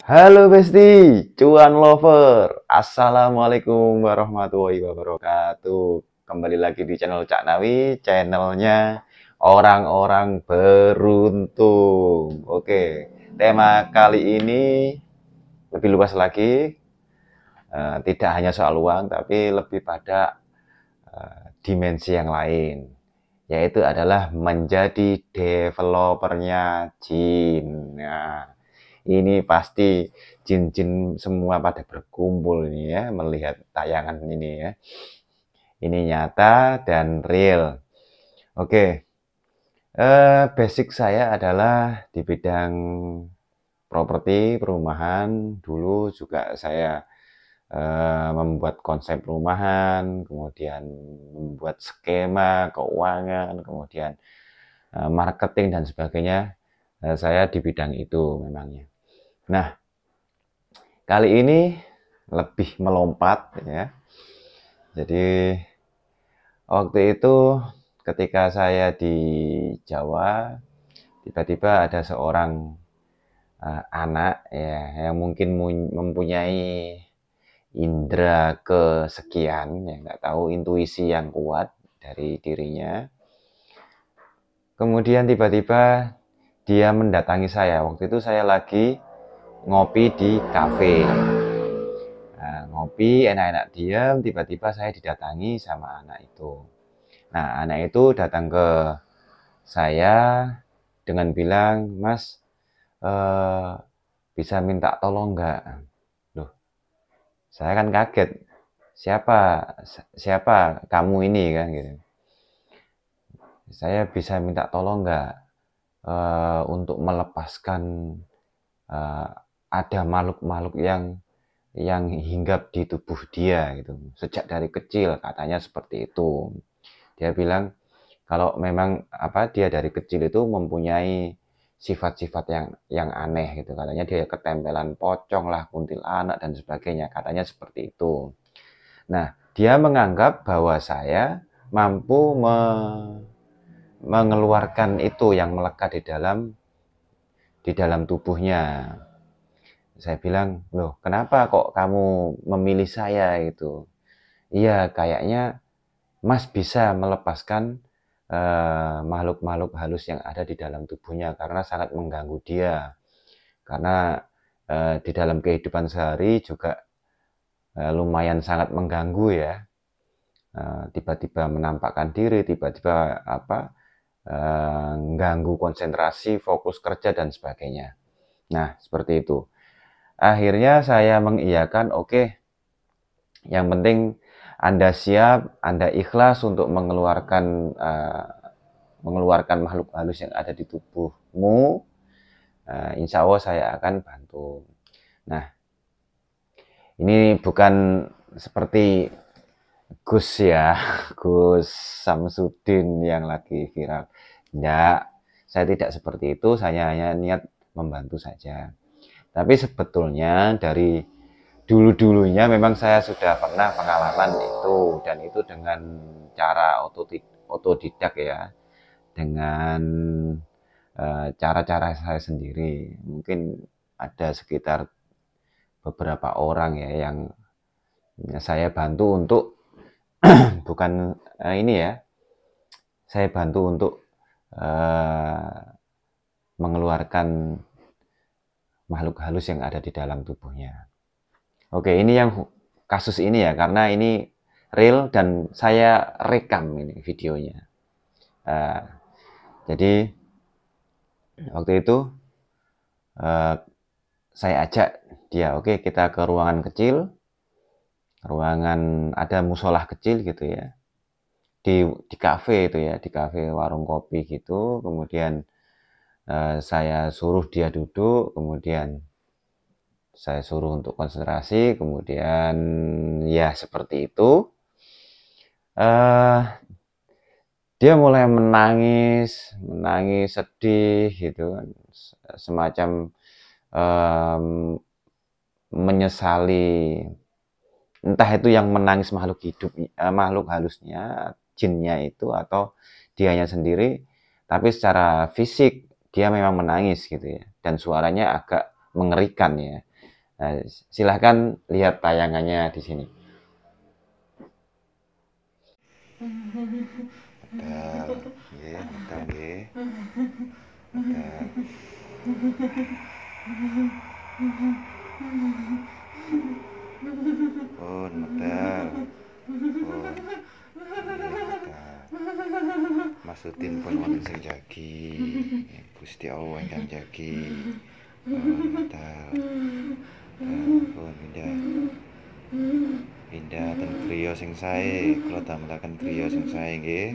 Halo Besti, cuan lover. Assalamualaikum warahmatullahi wabarakatuh. Kembali lagi di channel Cak Nawi, channelnya orang-orang beruntung. Oke, tema kali ini lebih luas lagi. Tidak hanya soal uang, tapi lebih pada dimensi yang lain, yaitu adalah menjadi developernya jin. Nah, ini pasti jin-jin semua pada berkumpul ini ya, melihat tayangan ini ya. Ini nyata dan real. Oke, basic saya adalah di bidang properti, perumahan. Dulu juga saya membuat konsep perumahan, kemudian membuat skema keuangan, kemudian marketing dan sebagainya. Saya di bidang itu memangnya. Nah, kali ini lebih melompat ya. Jadi waktu itu ketika saya di Jawa, tiba-tiba ada seorang anak ya yang mungkin mempunyai indera kesekian, ya nggak tahu, intuisi yang kuat dari dirinya. Kemudian tiba-tiba dia mendatangi saya. Waktu itu saya lagi ngopi di kafe. Nah, ngopi enak-enak diam, tiba-tiba saya didatangi sama anak itu. Nah, anak itu datang ke saya dengan bilang, "Mas, eh, bisa minta tolong nggak?" Loh, saya kan kaget. Siapa siapa kamu ini kan gitu. Saya bisa minta tolong nggak untuk melepaskan eh, ada makhluk-makhluk yang hinggap di tubuh dia gitu. Sejak dari kecil katanya seperti itu. Dia bilang kalau memang dia dari kecil itu mempunyai sifat-sifat yang aneh gitu. Katanya dia ketempelan pocong lah, kuntilanak dan sebagainya. Katanya seperti itu. Nah, dia menganggap bahwa saya mampu mengeluarkan itu yang melekat di dalam tubuhnya. Saya bilang, "Loh, kenapa kok kamu memilih saya itu?" "Iya, kayaknya Mas bisa melepaskan makhluk-makhluk halus yang ada di dalam tubuhnya karena sangat mengganggu dia. Karena di dalam kehidupan sehari juga lumayan sangat mengganggu ya. Tiba-tiba menampakkan diri, tiba-tiba ganggu konsentrasi, fokus kerja dan sebagainya." Nah, seperti itu. Akhirnya saya mengiyakan, oke, yang penting Anda siap, Anda ikhlas untuk mengeluarkan makhluk halus yang ada di tubuhmu. Insya Allah saya akan bantu. Nah, ini bukan seperti Gus ya, Gus Samsudin yang lagi viral. Enggak, saya tidak seperti itu, saya hanya niat membantu saja. Tapi sebetulnya dari dulu-dulunya memang saya sudah pernah pengalaman itu, dan itu dengan cara otodidak ya, dengan cara-cara saya sendiri. Mungkin ada sekitar beberapa orang ya yang saya bantu untuk bukan ini ya, saya bantu untuk mengeluarkan makhluk halus yang ada di dalam tubuhnya. Oke, ini yang kasus ini ya, karena ini real dan saya rekam ini videonya. Uh, jadi waktu itu saya ajak dia, oke, kita ke ruangan kecil, ruangan ada musolah kecil gitu ya, di kafe itu ya, di kafe warung kopi gitu. Kemudian saya suruh dia duduk, kemudian saya suruh untuk konsentrasi, kemudian ya seperti itu. Dia mulai menangis sedih gitu kan, semacam menyesali, entah itu yang menangis makhluk hidup, makhluk halusnya, jinnya itu, atau dianya sendiri. Tapi secara fisik dia memang menangis gitu ya, dan suaranya agak mengerikan ya. Nah, silahkan lihat tayangannya di sini. Medal, nggih, medal nggih. Medal. Pun medal. Pun. Nggih, medal. Maksudin pun wonten sing jagi. Gusti Allah ingkang jagi. Pun medal. Pun pindah. Pindah ten griya sing sae, kula damelaken griya sing sae nggih.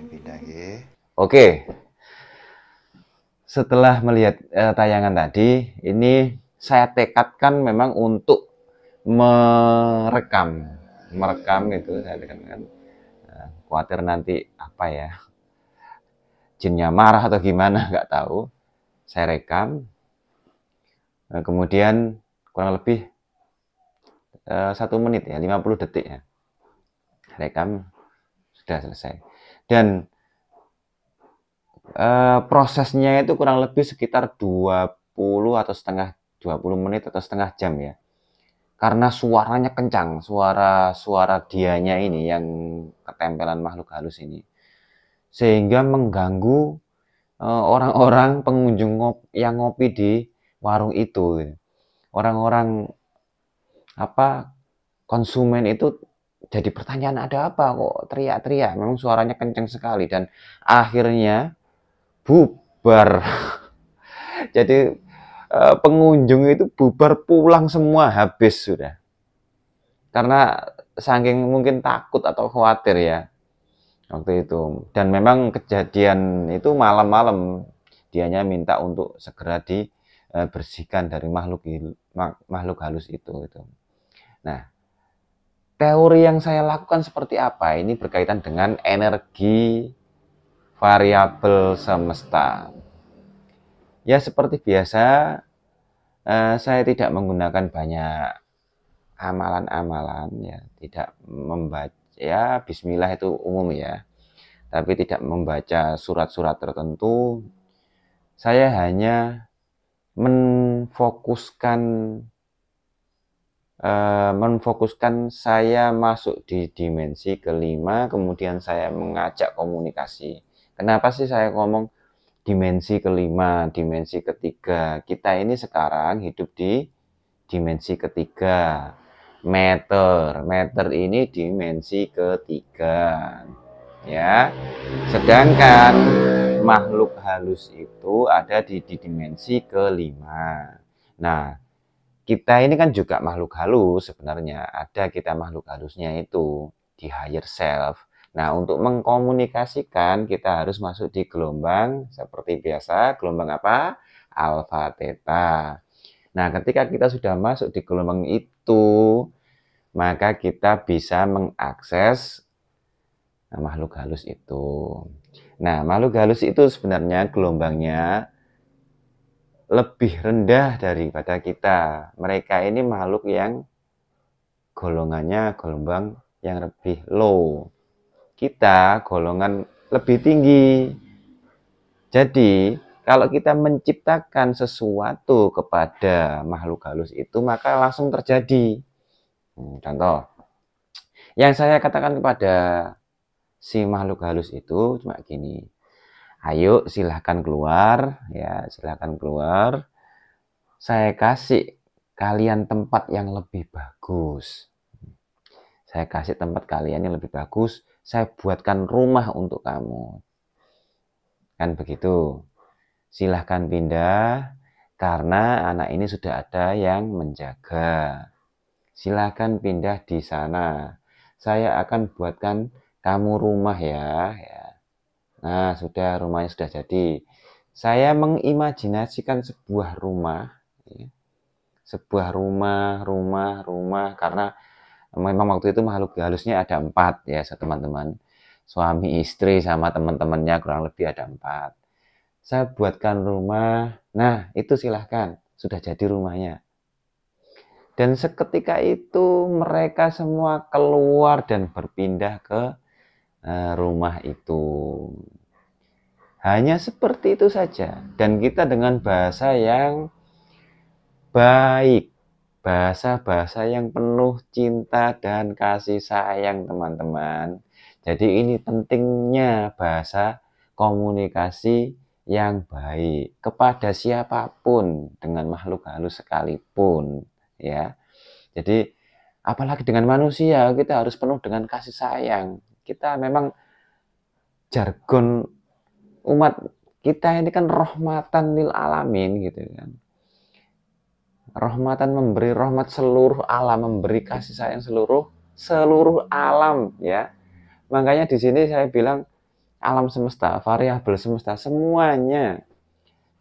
Pindah nggih. Oke. Setelah melihat tayangan tadi, ini saya tekadkan memang untuk merekam itu saya tekankan. Khawatir nanti apa ya, jinnya marah atau gimana nggak tahu. Saya rekam, kemudian kurang lebih 1 menit ya, 50 detik ya, rekam sudah selesai. Dan prosesnya itu kurang lebih sekitar 20 atau setengah 20 menit atau setengah jam ya. Karena suaranya kencang, suara dianya ini yang ketempelan makhluk halus ini. Sehingga mengganggu orang-orang pengunjung yang ngopi di warung itu. Orang-orang konsumen itu jadi pertanyaan, ada apa kok teriak-teriak, memang suaranya kencang sekali, dan akhirnya bubar. Jadi pengunjung itu bubar pulang semua, habis sudah. Karena saking mungkin takut atau khawatir ya waktu itu. Dan memang kejadian itu malam-malam, dianya minta untuk segera dibersihkan dari makhluk halus itu. Nah, teori yang saya lakukan seperti apa? Ini berkaitan dengan energi variabel semesta. Ya seperti biasa, saya tidak menggunakan banyak amalan-amalan ya, tidak membaca ya, bismillah itu umum ya, tapi tidak membaca surat-surat tertentu. Saya hanya menfokuskan saya masuk di dimensi kelima, kemudian saya mengajak komunikasi. Kenapa sih saya ngomong dimensi kelima, dimensi ketiga? Kita ini sekarang hidup di dimensi ketiga. Meter ini dimensi ketiga. Ya. Sedangkan makhluk halus itu ada di dimensi kelima. Nah, kita ini kan juga makhluk halus sebenarnya. Ada kita makhluk halusnya itu di higher self. Nah, untuk mengkomunikasikan kita harus masuk di gelombang seperti biasa. Gelombang apa? Alpha, theta. Nah, ketika kita sudah masuk di gelombang itu, maka kita bisa mengakses makhluk halus itu. Nah, makhluk halus itu sebenarnya gelombangnya lebih rendah daripada kita. Mereka ini makhluk yang golongannya gelombang yang lebih low. Kita golongan lebih tinggi. Jadi, kalau kita menciptakan sesuatu kepada makhluk halus itu, maka langsung terjadi. Contoh, yang saya katakan kepada si makhluk halus itu cuma gini, ayo silahkan keluar, ya silahkan keluar. Saya kasih kalian tempat yang lebih bagus. Saya kasih tempat kalian yang lebih bagus. Saya buatkan rumah untuk kamu. Kan begitu. Silahkan pindah, karena anak ini sudah ada yang menjaga. Silahkan pindah di sana. Saya akan buatkan kamu rumah ya. Nah, sudah, rumahnya sudah jadi. Saya mengimajinasikan sebuah rumah. Sebuah rumah, karena memang waktu itu makhluk halusnya ada 4 ya, teman-teman. Suami, istri, sama teman-temannya kurang lebih ada 4. Saya buatkan rumah. Nah, itu silahkan. sudah jadi rumahnya. Dan seketika itu mereka semua keluar dan berpindah ke rumah itu. Hanya seperti itu saja. Dan kita dengan bahasa yang baik, bahasa-bahasa yang penuh cinta dan kasih sayang, teman-teman. Jadi ini pentingnya bahasa komunikasi yang baik kepada siapapun, dengan makhluk halus sekalipun, ya. Jadi apalagi dengan manusia, kita harus penuh dengan kasih sayang. Kita memang jargon umat kita ini kan rahmatan lil alamin gitu kan. Rahmatan, memberi rahmat seluruh alam, memberi kasih sayang seluruh alam, ya. Makanya di sini saya bilang alam semesta, variabel semesta, semuanya.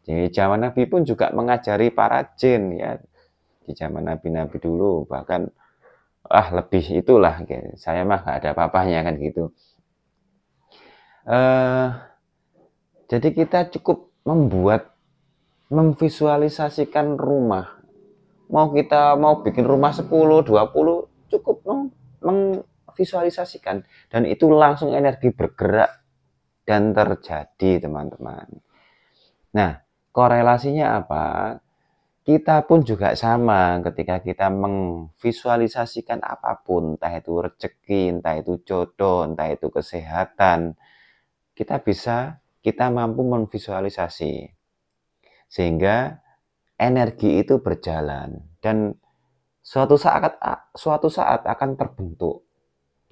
Di zaman Nabi pun juga mengajari para jin, ya. Di zaman Nabi-Nabi dulu bahkan lebih itulah, saya mah gak ada apa-apanya kan gitu. Jadi kita cukup memvisualisasikan rumah. Kita mau bikin rumah 10, 20, cukup memvisualisasikan. Dan itu langsung energi bergerak dan terjadi, teman-teman. Nah, korelasinya apa? Kita pun juga sama ketika kita memvisualisasikan apapun, entah itu rezeki, entah itu jodoh, entah itu kesehatan, kita mampu memvisualisasi. Sehingga energi itu berjalan dan suatu saat akan terbentuk.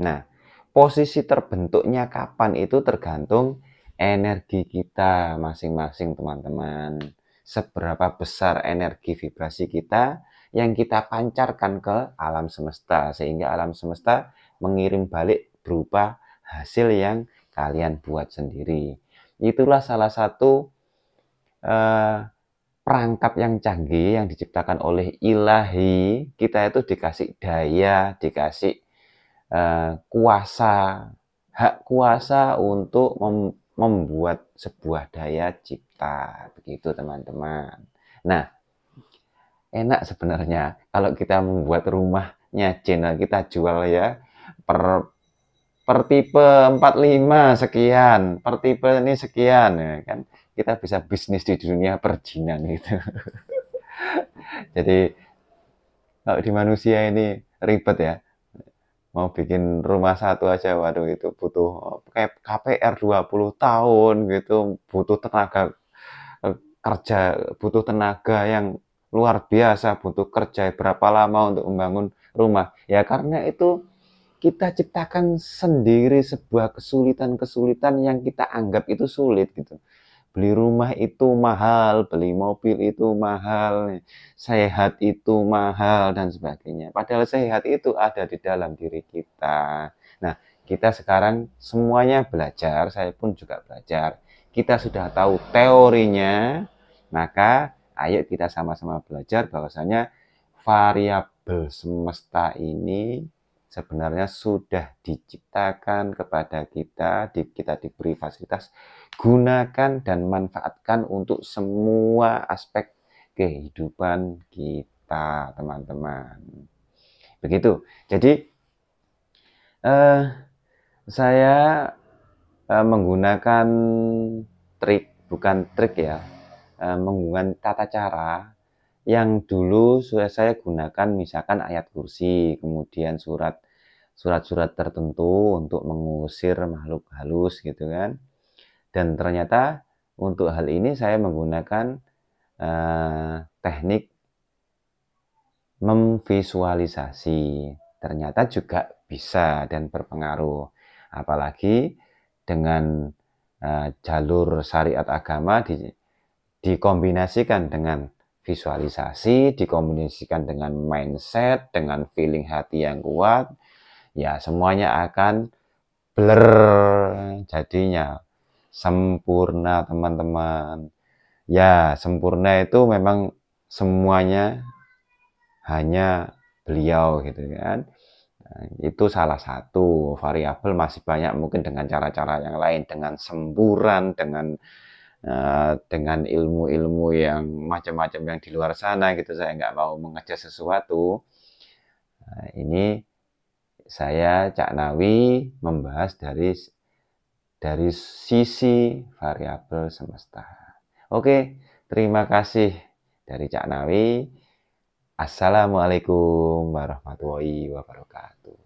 Nah, posisi terbentuknya kapan itu tergantung energi kita masing-masing, teman-teman. Seberapa besar energi vibrasi kita yang kita pancarkan ke alam semesta, sehingga alam semesta mengirim balik berupa hasil yang kalian buat sendiri. Itulah salah satu perangkap yang canggih yang diciptakan oleh ilahi. Kita itu dikasih daya, dikasih hak kuasa untuk membuat sebuah daya cipta, begitu teman-teman. Nah, enak sebenarnya kalau kita membuat rumahnya channel kita jual ya, per tipe 45 sekian, per tipe ini sekian, ya kan. Kita bisa bisnis di dunia perjinan gitu. Jadi kalau di manusia ini ribet ya. Mau bikin rumah satu aja, waduh itu butuh kayak KPR 20 tahun gitu, butuh tenaga kerja, butuh tenaga yang luar biasa, butuh kerja berapa lama untuk membangun rumah. Ya karena itu kita ciptakan sendiri sebuah kesulitan-kesulitan yang kita anggap itu sulit gitu. Beli rumah itu mahal, beli mobil itu mahal, sehat itu mahal, dan sebagainya. Padahal sehat itu ada di dalam diri kita. Nah, kita sekarang semuanya belajar, saya pun juga belajar. Kita sudah tahu teorinya, maka ayo kita sama-sama belajar bahwasanya variabel semesta ini sebenarnya sudah diciptakan kepada kita, kita diberi fasilitas, gunakan dan manfaatkan untuk semua aspek kehidupan kita, teman-teman. Begitu. Jadi saya menggunakan bukan trik ya, menggunakan tata cara yang dulu sudah saya gunakan, misalkan ayat kursi, kemudian surat-surat tertentu untuk mengusir makhluk halus gitu kan. Dan ternyata untuk hal ini saya menggunakan teknik memvisualisasi. Ternyata juga bisa dan berpengaruh. Apalagi dengan jalur syariat agama dikombinasikan dengan visualisasi, dikombinasikan dengan mindset, dengan feeling hati yang kuat, ya semuanya akan blur jadinya. Sempurna, teman-teman. Ya, sempurna itu memang semuanya hanya beliau gitu kan. Nah, itu salah satu variabel, masih banyak mungkin dengan cara-cara yang lain, dengan semburan, dengan dengan ilmu-ilmu yang macam-macam yang di luar sana gitu, saya nggak mau mengejar sesuatu. Ini saya Cak Nawi membahas dari sisi variabel semesta. Oke, terima kasih dari Cak Nawi. Assalamualaikum warahmatullahi wabarakatuh.